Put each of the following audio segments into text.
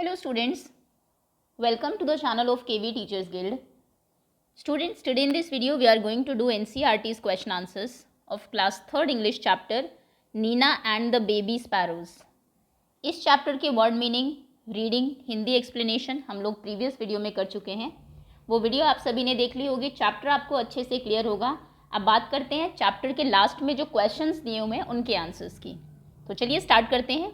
Hello students, welcome to the channel of KV Teachers Guild. Students, today in this video we are going to do NCERT's question answers of class 3rd English chapter Nina and the Baby Sparrows. इस chapter के word meaning, reading, Hindi explanation हम लोग previous video में कर चुके हैं. वो video आप सभी ने देख ली होगी. चैप्टर आपको अच्छे से क्लियर होगा. अब बात करते हैं चैप्टर के लास्ट में जो क्वेश्चंस दिए हुए हैं उनके आंसर्स की. तो चलिए स्टार्ट करते हैं.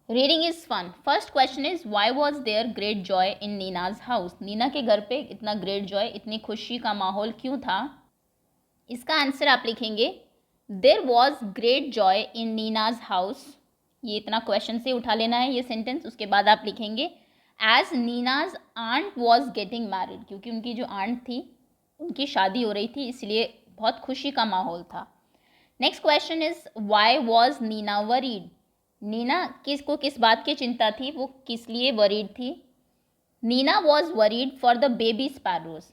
Reading is fun. First question is why was there great joy in Nina's house. Nina के घर पे इतना ग्रेट जॉय, इतनी खुशी का माहौल क्यों था. इसका आंसर आप लिखेंगे there was great joy in Nina's house. ये इतना क्वेश्चन से उठा लेना है ये सेंटेंस. उसके बाद आप लिखेंगे as Nina's aunt was getting married. क्योंकि उनकी जो आंट थी उनकी शादी हो रही थी, इसलिए बहुत खुशी का माहौल था. Next question is why was Nina worried. Nina किस बात की चिंता थी, वो किस लिए वरीड थी. Nina was worried for the baby sparrows.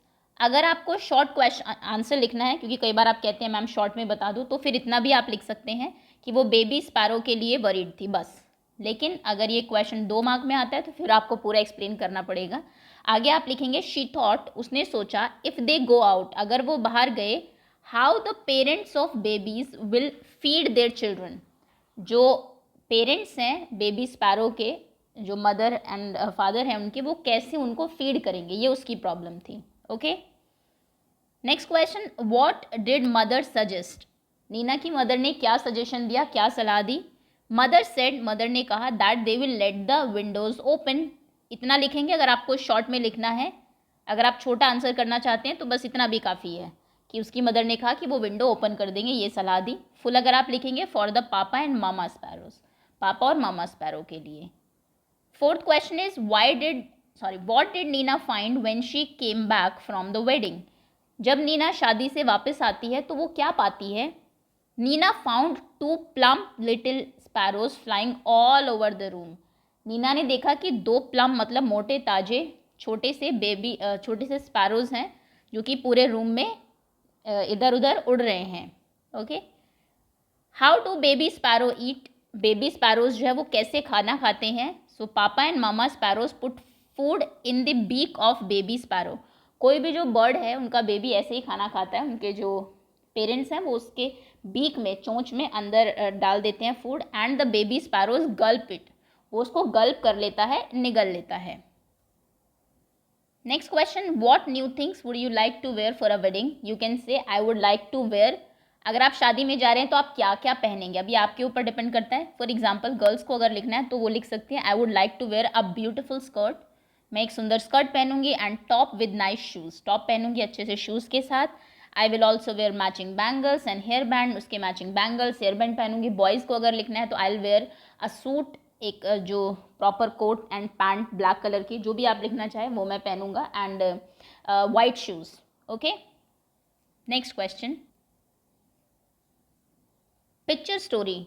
अगर आपको शॉर्ट क्वेश्चन आंसर लिखना है, क्योंकि कई बार आप कहते हैं मैम शॉर्ट में बता दो, तो फिर इतना भी आप लिख सकते हैं कि वो बेबी स्पैरो के लिए वरीड थी बस. लेकिन अगर ये क्वेश्चन 2 मार्क में आता है तो फिर आपको पूरा एक्सप्लेन करना पड़ेगा. आगे आप लिखेंगे शी थॉट, उसने सोचा, इफ़ दे गो आउट, अगर वो बाहर गए, how the parents of babies will feed their children. जो पेरेंट्स हैं बेबी स्पैरो के, जो मदर एंड फादर हैं उनके, वो कैसे उनको फीड करेंगे, ये उसकी प्रॉब्लम थी. Okay. Next question, what did mother suggest. Nina की मदर ने क्या सजेशन दिया, क्या सलाह दी. मदर सेड, मदर ने कहा that they will let the windows open. इतना लिखेंगे अगर आपको शॉर्ट में लिखना है. अगर आप छोटा आंसर करना चाहते हैं तो बस इतना भी काफ़ी है कि उसकी मदर ने कहा कि वो विंडो ओपन कर देंगे, ये सलाह दी. फुल अगर आप लिखेंगे for the papa and mama sparrows, पापा और मामा स्पैरो के लिए. Fourth question is what did Nina find when she came back from the wedding. जब नीना शादी से वापस आती है तो वो क्या पाती है. Nina found 2 plump little sparrows flying all over the room. Nina ने देखा कि 2 प्लम मतलब मोटे ताजे छोटे से स्पैरोज हैं जो कि पूरे रूम में इधर उधर उड़ रहे हैं. Okay. How do baby sparrow eat. Baby sparrows जो है वो कैसे खाना खाते हैं. So papa and mama sparrows put food in the beak of baby sparrow. कोई भी जो बर्ड है उनका बेबी ऐसे ही खाना खाता है. उनके जो पेरेंट्स हैं वो उसके बीक में, चोंच में अंदर डाल देते हैं food. And the baby sparrows gulp it. वो उसको गल्प कर लेता है, निगल लेता है. Next question, what new things would you like to wear for a wedding. You can say I would like to wear. अगर आप शादी में जा रहे हैं तो आप क्या क्या पहनेंगे, अभी आपके ऊपर डिपेंड करता है. फॉर एग्जाम्पल गर्ल्स को अगर लिखना है तो वो लिख सकती हैं I would like to wear a beautiful skirt. मैं एक सुंदर स्कर्ट पहनूंगी. And top with nice shoes. Top पहनूंगी अच्छे से शूज़ के साथ. I will also wear matching bangles and hair band. उसके मैचिंग बैंगल्स, हेयर बैंड पहनूंगी. बॉयज़ को अगर लिखना है तो I will wear a suit, एक जो proper coat and pant black colour की, जो भी आप लिखना चाहें वो मैं पहनूंगा. And white shoes. Okay. Next question, picture story.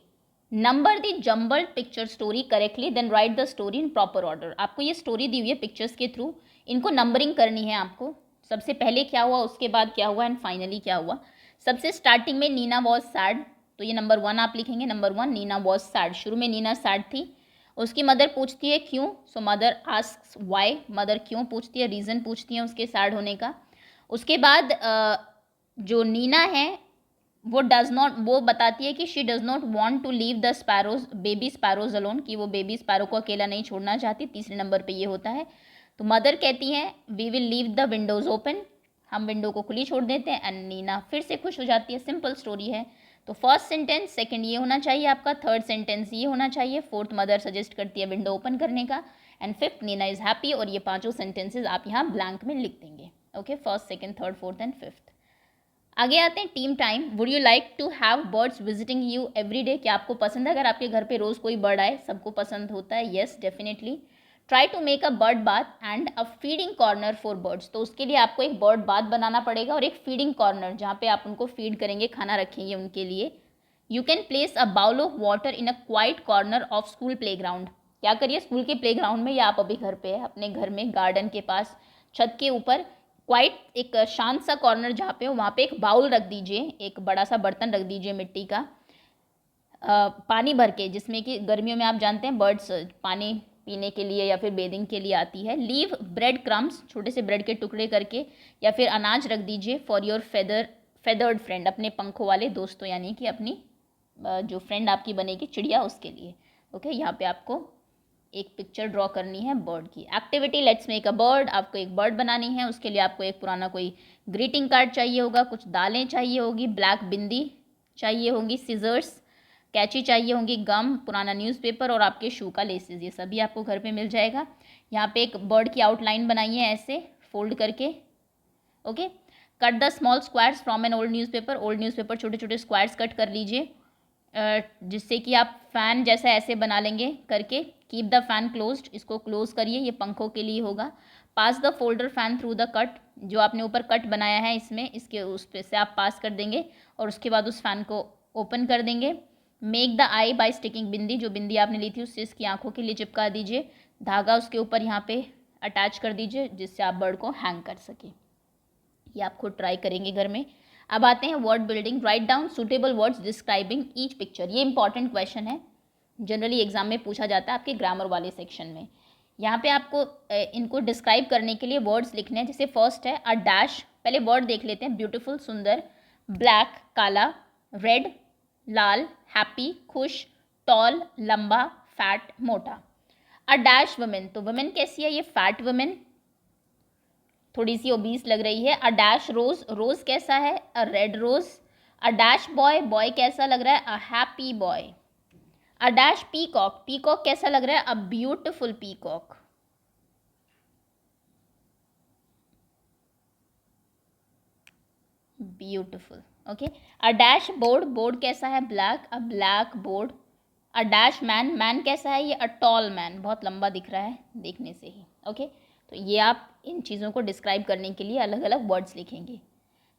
Number the jumbled picture story correctly, then write the story in proper order. आपको ये स्टोरी दी हुई है पिक्चर्स के थ्रू, इनको नंबरिंग करनी है आपको. सबसे पहले क्या हुआ, उसके बाद क्या हुआ एंड फाइनली क्या हुआ. सबसे स्टार्टिंग में नीना वॉज सैड, तो ये नंबर 1 आप लिखेंगे. Number 1 Nina was sad. शुरू में नीना सैड थी. उसकी मदर पूछती है क्यों. सो मदर आस्क्स वाई. मदर क्यों पूछती है, रीज़न पूछती है उसके सैड होने का. उसके बाद जो नीना है वो बताती है कि she does not want to leave the sparrows, baby sparrows alone, कि वो बेबी स्पैरो को अकेला नहीं छोड़ना चाहती. तीसरे नंबर पे ये होता है. तो मदर कहती हैं we will leave the windows open, हम विंडो को खुली छोड़ देते हैं. एंड नीना फिर से खुश हो जाती है. सिंपल स्टोरी है. तो फर्स्ट सेंटेंस, सेकंड ये होना चाहिए आपका, थर्ड सेंटेंस ये होना चाहिए, फोर्थ मदर सजेस्ट करती है विंडो ओपन करने का, and fifth Nina is happy. और ये 5 सेंटेंसेज आप यहाँ ब्लैंक में लिख देंगे. Okay. First, second, third, fourth and fifth. आगे आते हैं team time. Would you like to have birds visiting you every day. क्या आपको पसंद है अगर आपके घर पे रोज़ कोई बर्ड आए. सबको पसंद होता है. Yes, definitely. Try to make a bird bath and a feeding corner for birds. तो उसके लिए आपको एक बर्ड बाथ बनाना पड़ेगा और एक फीडिंग कॉर्नर जहाँ पे आप उनको फीड करेंगे, खाना रखेंगे उनके लिए. You can place a bowl of water in a quiet corner of school play ground. क्या करिए स्कूल के प्ले ग्राउंड में, या आप अभी घर पे है अपने घर में, गार्डन के पास, छत के ऊपर, क्वाइट एक शांत सा कॉर्नर जहाँ पे हो, वहाँ पे एक बाउल रख दीजिए, एक बड़ा सा बर्तन रख दीजिए मिट्टी का, पानी भर के, जिसमें कि गर्मियों में आप जानते हैं बर्ड्स पानी पीने के लिए या फिर बेदिंग के लिए आती है। लीव ब्रेड क्रम्स, छोटे से ब्रेड के टुकड़े करके या फिर अनाज रख दीजिए फॉर योर फेदर्ड फ्रेंड, अपने पंखों वाले दोस्तों, यानी कि अपनी जो फ्रेंड आपकी बनेगी चिड़िया उसके लिए। ओके, यहाँ पे आपको एक पिक्चर ड्रॉ करनी है बर्ड की। Activity let's make a bird, आपको एक बर्ड बनानी है। उसके लिए आपको एक पुराना कोई ग्रीटिंग कार्ड चाहिए होगा, कुछ दालें चाहिए होगी, ब्लैक बिंदी चाहिए होंगी, सीजर्स, कैंची चाहिए होंगी, गम, पुराना न्यूज़पेपर और आपके शू का लेसेस, ये सभी आपको घर पे मिल जाएगा। यहाँ पे एक बर्ड की आउटलाइन बनाइए ऐसे फोल्ड करके। Okay, cut the small squares from an old newspaper, old newspaper छोटे छोटे स्क्वायर्स कट कर लीजिए, जिससे कि आप फैन जैसा ऐसे बना लेंगे करके। कीप द फैन क्लोज्ड, इसको क्लोज करिए, ये पंखों के लिए होगा। Pass the folder fan through the cut, जो आपने ऊपर कट बनाया है इसमें, इसके उस पे से आप पास कर देंगे और उसके बाद उस फैन को ओपन कर देंगे। Make the eye by sticking bindi, जो बिंदी आपने ली थी उससे इसकी आंखों के लिए चिपका दीजिए। धागा उसके ऊपर यहाँ पे अटैच कर दीजिए जिससे आप बर्ड को हैंग कर सके। ये आप खुद ट्राई करेंगे घर में। अब आते हैं word building. Write down suitable words describing each picture, ये इंपॉर्टेंट क्वेश्चन है, जनरली एग्जाम में पूछा जाता है आपके ग्रामर वाले सेक्शन में। यहाँ पे आपको इनको डिस्क्राइब करने के लिए वर्ड्स लिखने हैं। जैसे फर्स्ट है अ डैश, पहले वर्ड देख लेते हैं। ब्यूटीफुल सुंदर, ब्लैक काला, रेड लाल, हैप्पी खुश, टॉल लंबा, फैट मोटा। अ डैश वुमेन, तो वुमेन कैसी है, ये फैट वुमेन, थोड़ी सी ओबीस लग रही है। अ डैश रोज, रोज कैसा है, a red rose. A dash boy, boy कैसा लग रहा है, a happy boy. A dash peacock, peacock कैसा लग रहा है, a beautiful peacock. Beautiful. Okay, a dash board, board कैसा है, black, a black board. A dash man, man कैसा है, ये अ टॉल मैन, बहुत लंबा दिख रहा है देखने से ही। ओके, तो ये आप इन चीज़ों को डिस्क्राइब करने के लिए अलग अलग वर्ड्स लिखेंगे।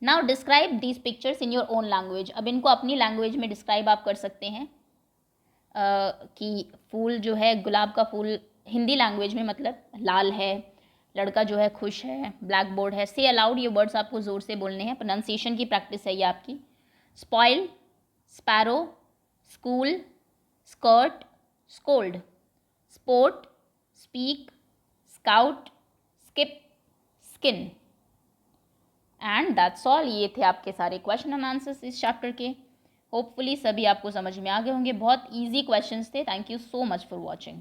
Now describe these pictures in your own language, अब इनको अपनी लैंग्वेज में डिस्क्राइब आप कर सकते हैं। कि फूल जो है, गुलाब का फूल हिंदी लैंग्वेज में मतलब लाल है, लड़का जो है खुश है, ब्लैक बोर्ड है। से अलाउड, ये वर्ड्स आपको ज़ोर से बोलने हैं, प्रोनाउंसिएशन की प्रैक्टिस है ये आपकी। Spoil, sparrow, school, skirt, scold, sport, speak, scout, skip, skin. And that's all, ये थे आपके सारे क्वेश्चन एंड आंसर्स इस चैप्टर के। होपफुली सभी आपको समझ में आ गए होंगे, बहुत ईजी क्वेश्चंस थे। Thank you so much for watching.